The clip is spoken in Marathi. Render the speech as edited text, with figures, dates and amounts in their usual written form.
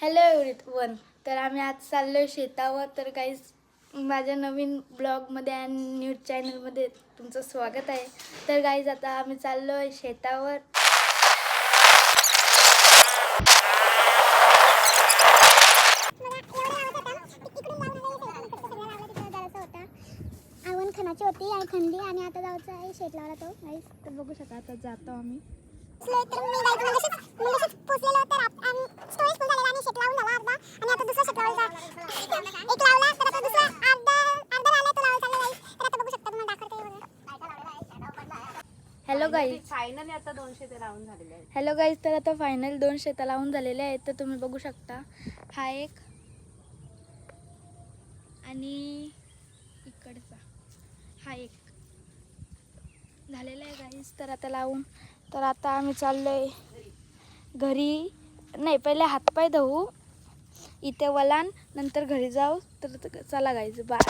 Hello everyone. तर आम्ही आज चाललो शेतावर. तर काहीच माझ्या नवीन ब्लॉगमध्ये आणि न्यूज चॅनलमध्ये तुमचं स्वागत आहे. तर गाईज आता आम्ही चाललो आहे शेतावर. आवण खणाची होती आणि खंडी आणि आता जायचं आहे शेत लावला तो गाईस. तर बघू शकता आता जातो आम्ही. हॅलो गाईज, फायनली आता 200 ते लावून झालेले आहेत. Hello guys. तर आता फायनल 2 शेता लावून झालेले आहेत. तर तुम्ही बघू शकता हा एक आणि इकडचा हा एक झालेला आहे गाईज. तर आता लावून तर आता आम्ही चाललोय घरी. नाही, पहिले हातपाय धुवू, इथे वलान, नंतर घरी जाऊ. तर चला गाईज, बाय.